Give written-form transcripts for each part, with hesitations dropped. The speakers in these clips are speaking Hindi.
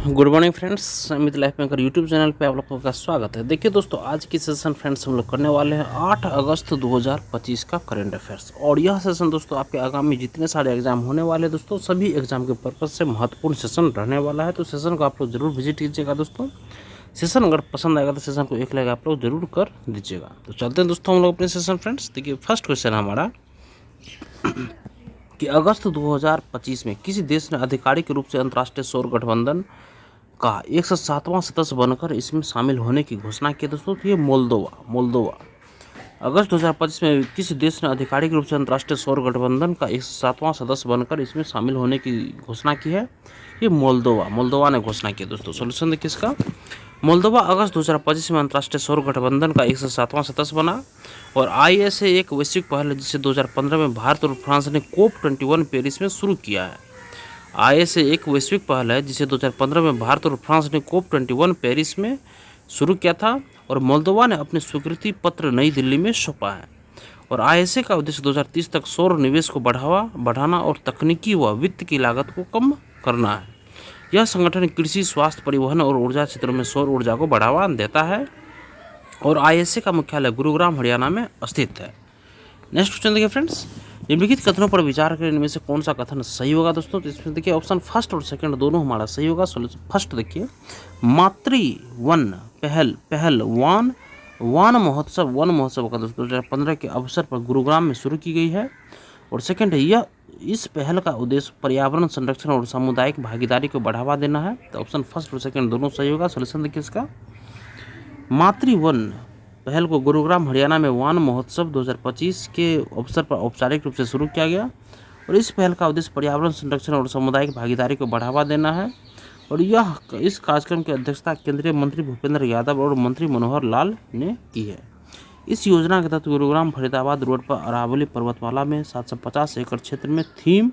Good morning friends, Amit life maker YouTube channel पे आप लोगों का स्वागत है। देखिए दोस्तों, आज की सेशन फ्रेंड्स हम लोग करने वाले हैं 8 अगस्त 2025 का करंट अफेयर्स। और यह सेशन दोस्तों आपके आगामी जितने सारे एग्जाम होने वाले हैं दोस्तों, सभी एग्जाम के पर्पज से महत्वपूर्ण सेशन रहने वाला है। तो सेशन को आप लोग जरूर विजिट कीजिएगा दोस्तों। सेशन अगर पसंद आएगा तो सेशन को एक लाइक आप लोग जरूर कर दीजिएगा। तो चलते हैं दोस्तों हम लोग अपने सेशन फ्रेंड्स। देखिए फर्स्ट क्वेश्चन हमारा कि अगस्त 2025 में किसी देश ने आधिकारिक रूप से अंतर्राष्ट्रीय सौर गठबंधन का 107वां सदस्य बनकर इसमें शामिल होने की घोषणा की दोस्तों। तो ये मोल्दोवा अगस्त 2025 में किसी देश ने आधिकारिक रूप से अंतर्राष्ट्रीय सौर गठबंधन का 107वां सदस्य बनकर इसमें शामिल होने की घोषणा की है। ये मोल्दोवा ने घोषणा की दोस्तों। सोल्यूशन देखिए इसका, मोल्दोवा अगस्त 2025 में अंतर्राष्ट्रीय सौर गठबंधन का 107वां सदस्य बना। और ISA एक वैश्विक पहल है जिसे 2015 में भारत और फ्रांस ने COP21 पेरिस में शुरू किया है। ISA एक वैश्विक पहल है जिसे 2015 में भारत और फ्रांस ने COP21 पेरिस में शुरू किया था। और मोल्दोवा ने अपने स्वीकृति पत्र नई दिल्ली में सौंपा है। और ISA का उद्देश्य 2030 तक सौर निवेश को बढ़ाना और तकनीकी व वित्त की लागत को कम करना है। यह संगठन कृषि, स्वास्थ्य, परिवहन और ऊर्जा क्षेत्रों में सौर ऊर्जा को बढ़ावा देता है। और ISA का मुख्यालय गुरुग्राम, हरियाणा में स्थित है। नेक्स्ट क्वेश्चन देखिए फ्रेंड्स, निम्नलिखित कथनों पर विचार करें, इनमें से कौन सा कथन सही होगा दोस्तों। तो इसमें देखिए ऑप्शन फर्स्ट और सेकंड दोनों हमारा सही होगा। सोल्यूशन फर्स्ट देखिए, मातृवन पहल वन महोत्सव का दोस्तों 2015 के अवसर पर गुरुग्राम में शुरू की गई है। और सेकंड है, यह इस पहल का उद्देश्य पर्यावरण संरक्षण और सामुदायिक भागीदारी को बढ़ावा देना है। तो ऑप्शन फर्स्ट और सेकंड दोनों सही होगा। सोल्यूशन देखिए इसका, मातृवन पहल को गुरुग्राम, हरियाणा में वन महोत्सव 2025 के अवसर पर औपचारिक रूप से शुरू किया गया। और इस पहल का उद्देश्य पर्यावरण संरक्षण और सामुदायिक भागीदारी को बढ़ावा देना है। और इस कार्यक्रम की अध्यक्षता केंद्रीय मंत्री भूपेंद्र यादव और मंत्री मनोहर लाल ने की है। इस योजना के तहत गुरुग्राम फरीदाबाद रोड पर अरावली पर्वतमाला में 750 एकड़ क्षेत्र में थीम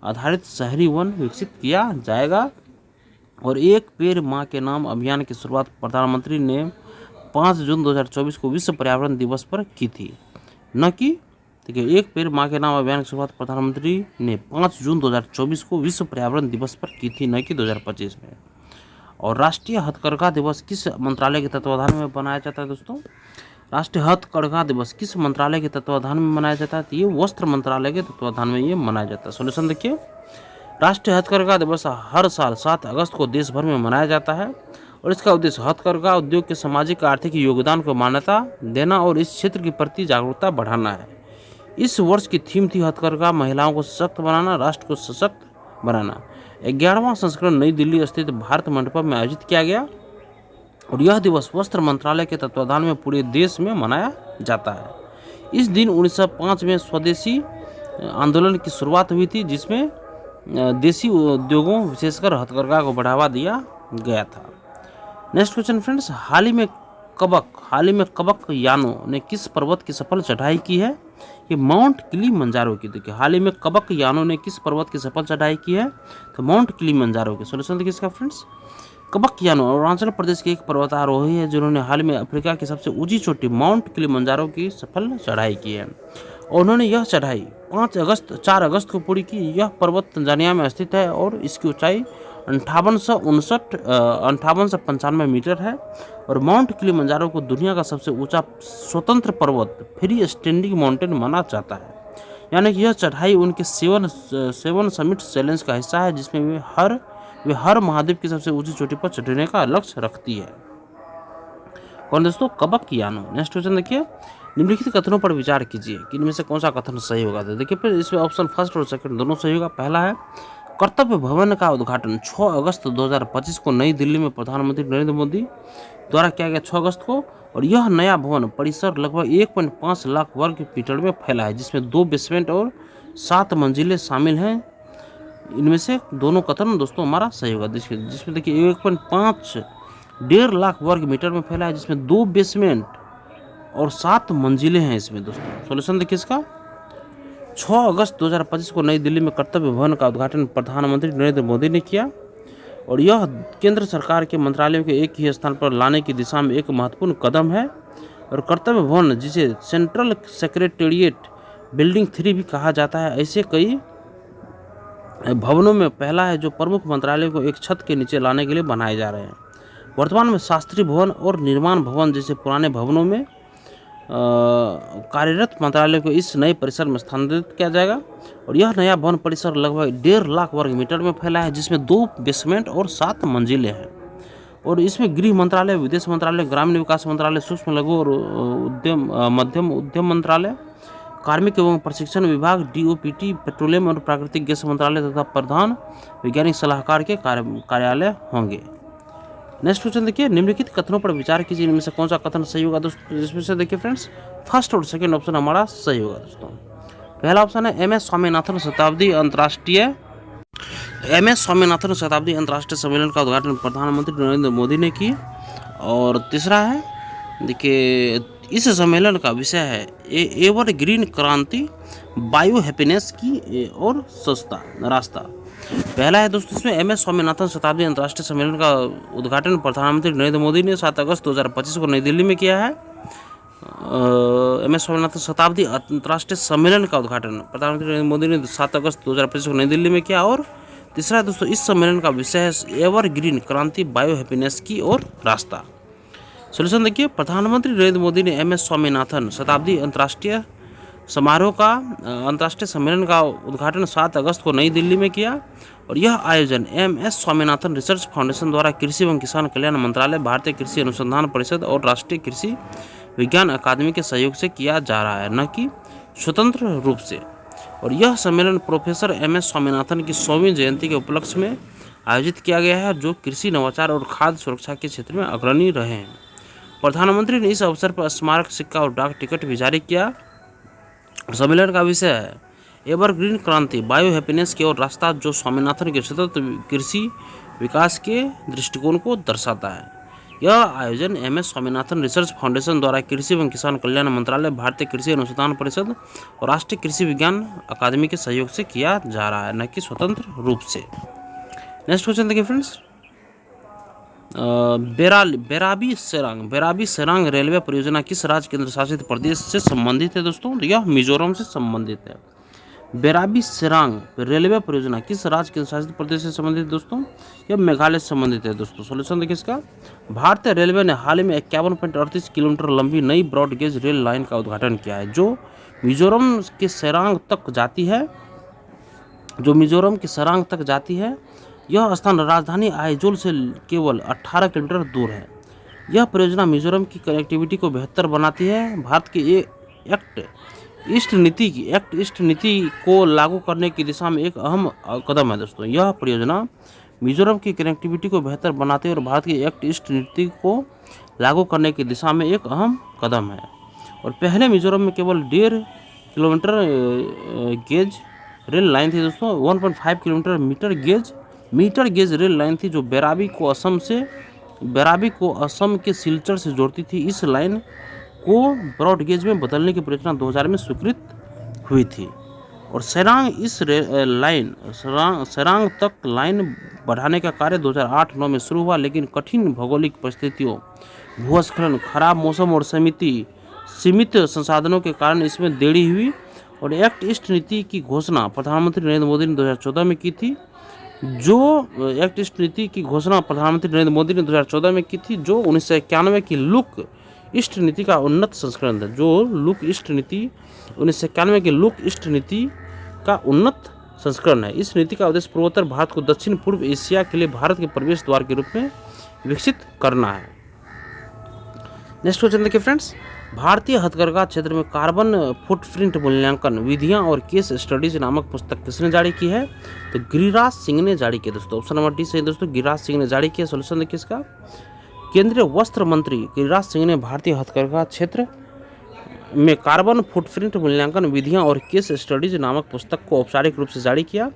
आधारित शहरी वन विकसित किया जाएगा। और एक पेड़ माँ के नाम अभियान की शुरुआत प्रधानमंत्री ने 5 जून 2024 को विश्व पर्यावरण दिवस पर की थी, न कि देखिए एक पेड़ माँ के नाम अभियान की शुरुआत प्रधानमंत्री ने 5 जून 2024 को विश्व पर्यावरण दिवस पर की थी, न कि 2025 में। और राष्ट्रीय हथकरघा दिवस किस मंत्रालय के तत्वाधान में मनाया जाता है दोस्तों। राष्ट्रीय हथकरघा दिवस किस मंत्रालय के तत्वाधान में मनाया जाता है। तो ये वस्त्र मंत्रालय के तत्वाधान में ये मनाया जाता है। सोल्यूशन देखिए, राष्ट्रीय हथकरघा दिवस हर साल 7 अगस्त को देश भर में मनाया जाता है। और इसका उद्देश्य हथकरघा उद्योग के सामाजिक आर्थिक योगदान को मान्यता देना और इस क्षेत्र के प्रति जागरूकता बढ़ाना है। इस वर्ष की थीम थी हथकरघा महिलाओं को सशक्त बनाना, राष्ट्र को सशक्त बनाना। 11वां संस्करण नई दिल्ली स्थित भारत मंडपम में आयोजित किया गया। और यह दिवस वस्त्र मंत्रालय के तत्वाधान में पूरे देश में मनाया जाता है। इस दिन 1905 में स्वदेशी आंदोलन की शुरुआत हुई थी, जिसमें देसी उद्योगों विशेषकर हथकरघा को बढ़ावा दिया गया था। नेक्स्ट क्वेश्चन फ्रेंड्स, हाल ही में कबक यानो ने किस पर्वत की सफल चढ़ाई की है। ये माउंट किलिमंजारो की। देखिए हाल ही में कबक यानो ने किस पर्वत की सफल चढ़ाई की है। तो माउंट किलिमंजारो की। सोल्यूशन देखिए इसका फ्रेंड्स, कबक यानो अरुणाचल प्रदेश के एक पर्वतारोही है जिन्होंने हाल में अफ्रीका की सबसे ऊंची चोटी माउंट किलिमंजारो की सफल चढ़ाई की है। और उन्होंने यह चढ़ाई 4 अगस्त को पूरी की। यह पर्वत तंजानिया में स्थित है और इसकी ऊंचाई 5895 मीटर है। और माउंट किलिमंजारो को दुनिया का सबसे ऊंचा स्वतंत्र पर्वत फ्री स्टैंडिंग माउंटेन माना जाता है। यानी कि यह चढ़ाई उनके सेवन समिट चैलेंज का हिस्सा है, जिसमें वे हर महाद्वीप की सबसे ऊंची चोटी पर चढ़ने का लक्ष्य रखती है। कौन दोस्तों, कबक यानो। नेक्स्ट क्वेश्चन देखिए, निम्नलिखित कथनों पर विचार कीजिए कि इनमें से कौन सा कथन सही होगा। तो देखिए फिर इसमें ऑप्शन फर्स्ट और सेकंड दोनों सही होगा। पहला है, कर्तव्य भवन का उद्घाटन 6 अगस्त 2025 को नई दिल्ली में प्रधानमंत्री नरेंद्र मोदी द्वारा किया गया 6 अगस्त को। और यह नया भवन परिसर लगभग 1.5 लाख वर्ग मीटर में फैला है, जिसमें 2 बेसमेंट और 7 मंजिलें शामिल हैं। इनमें से दोनों कथन दोस्तों हमारा सही होगा। जिसमें देखिए 1.5 लाख वर्ग मीटर में फैला है, जिसमें 2 बेसमेंट और 7 मंजिलें हैं इसमें दोस्तों। सोल्यूशन देखिए इसका, 6 अगस्त 2025 को नई दिल्ली में कर्तव्य भवन का उद्घाटन प्रधानमंत्री नरेंद्र मोदी ने किया। और यह केंद्र सरकार के मंत्रालयों के एक ही स्थान पर लाने की दिशा में एक महत्वपूर्ण कदम है। और कर्तव्य भवन, जिसे सेंट्रल सेक्रेटेरिएट बिल्डिंग 3 भी कहा जाता है, ऐसे कई भवनों में पहला है जो प्रमुख मंत्रालयों को एक छत के नीचे लाने के लिए बनाए जा रहे हैं। वर्तमान में शास्त्रीय भवन और निर्माण भवन जैसे पुराने भवनों में कार्यरत मंत्रालय को इस नए परिसर में स्थानांतरित किया जाएगा। और यह नया भवन परिसर लगभग 1.5 लाख वर्ग मीटर में फैला है, जिसमें 2 बेसमेंट और 7 मंजिलें हैं। और इसमें गृह मंत्रालय, विदेश मंत्रालय, ग्रामीण विकास मंत्रालय, सूक्ष्म लघु और मध्यम उद्यम मंत्रालय, कार्मिक एवं प्रशिक्षण विभाग, DOPT, पेट्रोलियम और प्राकृतिक गैस मंत्रालय तथा प्रधान वैज्ञानिक सलाहकार के कार्यालय होंगे। नेक्स्ट क्वेश्चन देखिए, निम्नलिखित कथनों पर विचार कीजिए, इनमें से कौन सा कथन सही होगा दोस्तों। इसमें से देखिए फ्रेंड्स, फर्स्ट और सेकंड ऑप्शन हमारा सही होगा दोस्तों। पहला ऑप्शन है MS स्वामीनाथन शताब्दी अंतर्राष्ट्रीय सम्मेलन का उद्घाटन प्रधानमंत्री नरेंद्र मोदी ने की। और तीसरा है देखिए, इस सम्मेलन का विषय है एवर ग्रीन क्रांति, बायो हैप्पीनेस की और सस्ता रास्ता। पहला है दोस्तों इसमें MS स्वामीनाथन शताब्दी अंतर्राष्ट्रीय सम्मेलन का उद्घाटन प्रधानमंत्री नरेंद्र मोदी ने 7 अगस्त 2025 को नई दिल्ली में किया है। MS स्वामीनाथन शताब्दी अंतर्राष्ट्रीय सम्मेलन का उद्घाटन प्रधानमंत्री नरेंद्र मोदी ने 7 अगस्त 2025 को नई दिल्ली में किया। और तीसरा है दोस्तों, इस सम्मेलन का विषय है एवर ग्रीन क्रांति, बायो हैप्पीनेस की और रास्ता। सोल्यूशन देखिए, प्रधानमंत्री नरेंद्र मोदी ने MS स्वामीनाथन शताब्दी अंतर्राष्ट्रीय सम्मेलन का उद्घाटन 7 अगस्त को नई दिल्ली में किया। और यह आयोजन MS स्वामीनाथन रिसर्च फाउंडेशन द्वारा कृषि एवं किसान कल्याण मंत्रालय, भारतीय कृषि अनुसंधान परिषद और राष्ट्रीय कृषि विज्ञान अकादमी के सहयोग से किया जा रहा है, न कि स्वतंत्र रूप से। और यह सम्मेलन प्रोफेसर MS स्वामीनाथन की 100वीं जयंती के उपलक्ष्य में आयोजित किया गया है, जो कृषि नवाचार और खाद्य सुरक्षा के क्षेत्र में अग्रणी रहे हैं। प्रधानमंत्री ने इस अवसर पर स्मारक सिक्का और डाक टिकट भी जारी किया। सम्मेलन का विषय है एवरग्रीन क्रांति, बायो हैप्पीनेस की ओर रास्ता, जो स्वामीनाथन के सतत कृषि विकास के दृष्टिकोण को दर्शाता है। यह आयोजन MS स्वामीनाथन रिसर्च फाउंडेशन द्वारा कृषि एवं किसान कल्याण मंत्रालय, भारतीय कृषि अनुसंधान परिषद और राष्ट्रीय कृषि विज्ञान अकादमी के सहयोग से किया जा रहा है, न कि स्वतंत्र रूप से। नेक्स्ट क्वेश्चन देखिए फ्रेंड्स, बेराबी सेरांग रेलवे परियोजना किस राज्य केंद्र शासित प्रदेश से संबंधित है दोस्तों। यह मिजोरम से संबंधित है। बेराबी सेरांग रेलवे परियोजना किस राज्य केंद्र शासित प्रदेश से संबंधित दोस्तों। यह मेघालय से संबंधित है दोस्तों। सोल्यूशन देखिए इसका, भारतीय रेलवे ने हाल ही में 51.38 किलोमीटर लंबी नई ब्रॉड गेज रेल लाइन का उद्घाटन किया है, जो मिजोरम के सेरांग तक जाती है। यह स्थान राजधानी आइजोल से केवल 18 किलोमीटर दूर है। यह परियोजना मिजोरम की कनेक्टिविटी को बेहतर बनाती है। भारत की एक्ट ईस्ट नीति को लागू करने की दिशा में एक अहम कदम है दोस्तों। यह परियोजना मिजोरम की कनेक्टिविटी को बेहतर बनाती है और भारत की एक्ट ईस्ट नीति को लागू करने की दिशा में एक अहम कदम है। और पहले मिजोरम में केवल 1.5 किलोमीटर गेज रेल लाइन थी दोस्तों। 1.5 kilometre metre gauge rail line थी, जो बेराबी को असम के सिलचर से जोड़ती थी। इस लाइन को ब्रॉड गेज में बदलने की परियोजना 2000 में स्वीकृत हुई थी। और सेरांग तक लाइन बढ़ाने का कार्य 2008-9 में शुरू हुआ, लेकिन कठिन भौगोलिक परिस्थितियों, भूस्खलन, खराब मौसम और सीमित संसाधनों के कारण इसमें देरी हुई। और एक्ट ईस्ट नीति की घोषणा प्रधानमंत्री नरेंद्र मोदी ने 2014 में की थी, जो 1991 की लुक ईस्ट नीति का उन्नत संस्करण है। लुक ईस्ट नीति का उन्नत संस्करण है। इस नीति का उद्देश्य पूर्वोत्तर भारत को दक्षिण पूर्व एशिया के लिए भारत के प्रवेश द्वार के रूप में विकसित करना है। नेक्स्ट क्वेश्चन देखिए फ्रेंड्स, भारतीय हथकरघा क्षेत्र में कार्बन फुटप्रिंट मूल्यांकन विधियां और केस स्टडीज नामक पुस्तक किसने जारी की है। तो गिरिराज सिंह ने जारी की दोस्तों। ऑप्शन नंबर डी सही दोस्तों, गिरिराज सिंह ने जारी किया। सोल्यूशन देखिए इसका, केंद्रीय वस्त्र मंत्री गिरिराज सिंह ने भारतीय हथकरघा क्षेत्र में कार्बन फुटप्रिंट मूल्यांकन विधियां और केस स्टडीज नामक पुस्तक को औपचारिक रूप से जारी किया।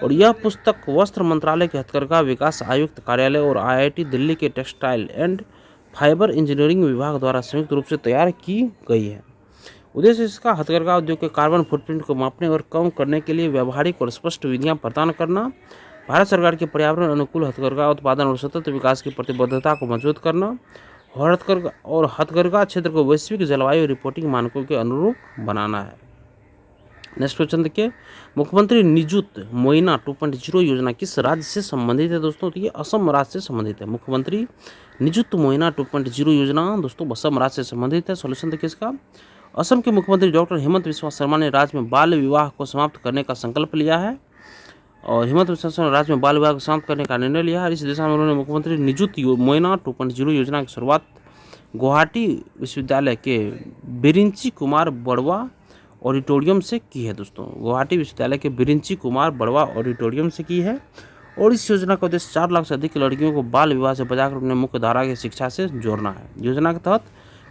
और यह पुस्तक वस्त्र मंत्रालय के हथकरघा विकास आयुक्त कार्यालय और IIT दिल्ली के टेक्सटाइल एंड फाइबर इंजीनियरिंग विभाग द्वारा संयुक्त रूप से तैयार की गई है। उद्देश्य इसका हथकरघा उद्योग के कार्बन फुटप्रिंट को मापने और कम करने के लिए व्यावहारिक और स्पष्ट विधियां प्रदान करना, भारत सरकार के पर्यावरण अनुकूल हथकरघा उत्पादन और सतत विकास की प्रतिबद्धता को मजबूत करना, और हथकरघा क्षेत्र को वैश्विक जलवायु रिपोर्टिंग मानकों के अनुरूप बनाना है। नेक्स्ट क्वेश्चन देखिए, मुख्यमंत्री निजुत मोइना 2.0 योजना किस राज्य से संबंधित है दोस्तों? तो ये असम राज्य से संबंधित है। मुख्यमंत्री निजुत मोइना 2.0 योजना दोस्तों असम राज्य से संबंधित है। सॉल्यूशन देखिए इसका, असम के मुख्यमंत्री डॉक्टर हेमंत बिस्वा शर्मा ने राज्य में बाल विवाह को समाप्त करने का संकल्प लिया है और हेमंत बिस्वा शर्मा ने राज्य में बाल विवाह को समाप्त करने का निर्णय लिया है। इस दिशा में उन्होंने मुख्यमंत्री निजुत मोइना 2.0 योजना की शुरुआत गुवाहाटी विश्वविद्यालय के बिरिंची कुमार बड़वा ऑडिटोरियम से की है दोस्तों। गुवाहाटी विश्वविद्यालय के बिरिंची कुमार बड़वा ऑडिटोरियम से की है और इस योजना का उद्देश्य 4 लाख से अधिक लड़कियों को बाल विवाह से बचाकर उन्हें मुख्य धारा की शिक्षा से जोड़ना है। योजना के तहत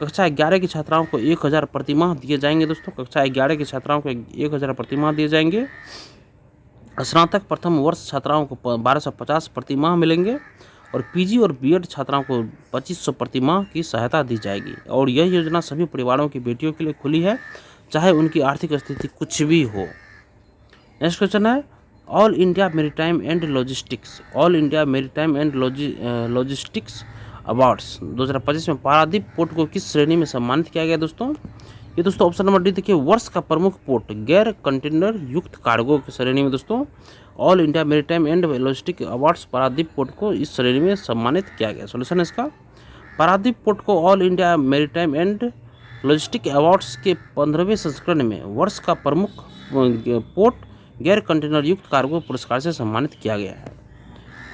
कक्षा 11 की छात्राओं को 1000 प्रतिमाह दिए जाएंगे दोस्तों। कक्षा 11 की छात्राओं को 1000 प्रतिमाह दिए जाएंगे। स्नातक प्रथम वर्ष छात्राओं को 1250 प्रतिमाह मिलेंगे और पीजी और बीएड छात्राओं को 2500 प्रतिमाह की सहायता दी जाएगी। और यह योजना सभी परिवारों की बेटियों के लिए खुली है, चाहे उनकी आर्थिक स्थिति कुछ भी हो। नेक्स्ट क्वेश्चन है, all India maritime and logistics, all India maritime and logistics awards 2025 में पारादीप पोर्ट को किस श्रेणी में सम्मानित किया गया दोस्तों? ये दोस्तों ऑप्शन नंबर डी देखिए, वर्ष का प्रमुख पोर्ट गैर कंटेनर युक्त कार्गो की श्रेणी में दोस्तों all India maritime and logistic awards Paradip port को इस श्रेणी में सम्मानित किया गया। सॉल्यूशन इसका, पारादीप पोर्ट को all India maritime and logistic awards के 15वें संस्करण में वर्ष का प्रमुख पोर्ट गैर कंटेनर युक्त कार्गो पुरस्कार से सम्मानित किया गया है।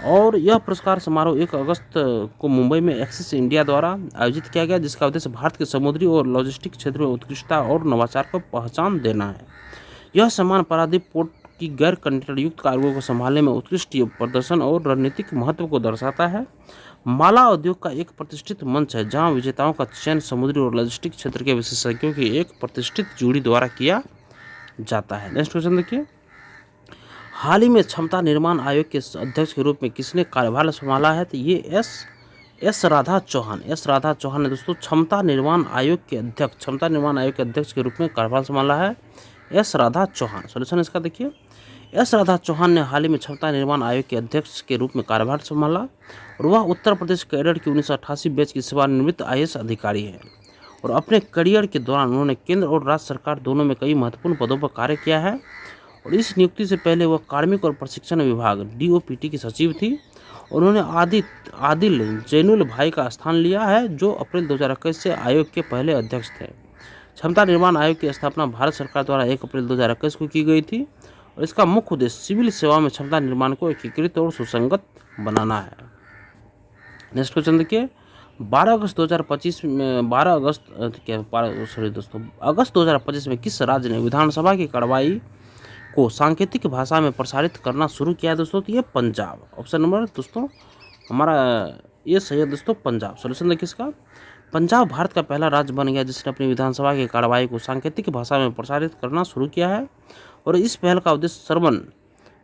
और यह पुरस्कार समारोह 1 अगस्त को मुंबई में एक्सिस इंडिया द्वारा आयोजित किया गया, जिसका उद्देश्य भारत के समुद्री और लॉजिस्टिक क्षेत्र में उत्कृष्टता और नवाचार को पहचान देना है। यह सम्मान पारादीप पोर्ट की गैर कंटेनर युक्त कार्गो को संभालने में उत्कृष्ट प्रदर्शन और रणनीतिक महत्व को दर्शाता है। माला उद्योग का एक प्रतिष्ठित मंच है जहां विजेताओं का चयन समुद्री और लॉजिस्टिक क्षेत्र के विशेषज्ञों की एक प्रतिष्ठित जुड़ी द्वारा किया जाता है। नेक्स्ट क्वेश्चन देखिए, हाल ही में क्षमता निर्माण आयोग के अध्यक्ष के रूप में किसने कार्यभार संभाला है? तो ये एस राधा चौहान, एस राधा चौहान ने दोस्तों क्षमता निर्माण आयोग के अध्यक्ष के रूप में कार्यभार संभाला है, एस राधा चौहान। सॉल्यूशन इसका देखिए, एस राधा चौहान ने हाल ही में क्षमता निर्माण आयोग के अध्यक्ष के रूप में कार्यभार संभाला और वह उत्तर प्रदेश कैडर की 1988 बैच की सेवानिवृत्त IAS अधिकारी है और अपने करियर के दौरान उन्होंने केंद्र और राज्य सरकार दोनों में कई महत्वपूर्ण पदों पर कार्य किया है और इस नियुक्ति से पहले वह कार्मिक और प्रशिक्षण विभाग DOPT की सचिव थी। उन्होंने आदिल जैनुल भाई का स्थान लिया है जो अप्रैल 2021 से आयोग के पहले अध्यक्ष थे। क्षमता निर्माण आयोग की स्थापना भारत सरकार द्वारा 1 अप्रैल 2021 को की गई थी और इसका मुख्य उद्देश्य सिविल सेवा में क्षमता निर्माण को एकीकृत और सुसंगत बनाना है। नेक्स्ट क्वेश्चन देखिए, अगस्त 2025 में किस राज्य ने विधानसभा की कार्रवाई को सांकेतिक भाषा में प्रसारित करना शुरू किया है दोस्तों? तो ये पंजाब। ऑप्शन नंबर दोस्तों हमारा ये सही है दोस्तों, पंजाब। सॉल्यूशन देखिए इसका, पंजाब भारत का पहला राज्य बन गया जिसने अपनी विधानसभा की कार्रवाई को सांकेतिक भाषा में प्रसारित करना शुरू किया है और इस पहल का उद्देश्य श्रवण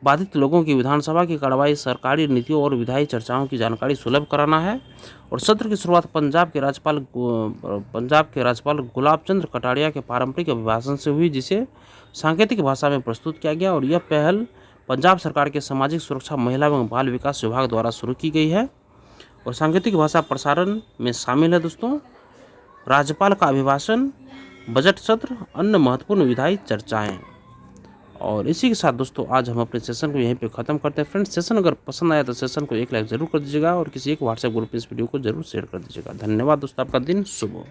बाधित लोगों की विधानसभा की कार्रवाई, सरकारी नीतियों और विधायी चर्चाओं की जानकारी सुलभ कराना है। और सत्र की शुरुआत पंजाब के राज्यपाल गुलाब चंद्र कटारिया के पारंपरिक अभिभाषण से हुई जिसे सांकेतिक भाषा में प्रस्तुत किया गया और यह पहल पंजाब सरकार के सामाजिक सुरक्षा, महिला एवं बाल विकास विभाग द्वारा शुरू की गई है। और सांकेतिक भाषा प्रसारण में शामिल है दोस्तों राज्यपाल का अभिभाषण, बजट सत्र, अन्य महत्वपूर्ण विधायी चर्चाएं। और इसी के साथ दोस्तों आज हम अपने सेशन को यहीं पे ख़त्म करते हैं। फ्रेंड्स, सेशन अगर पसंद आया तो सेशन को एक लाइक जरूर कर दीजिएगा और किसी एक व्हाट्सएप ग्रुप पे इस वीडियो को जरूर शेयर कर दीजिएगा। धन्यवाद दोस्तों, आपका दिन शुभ हो।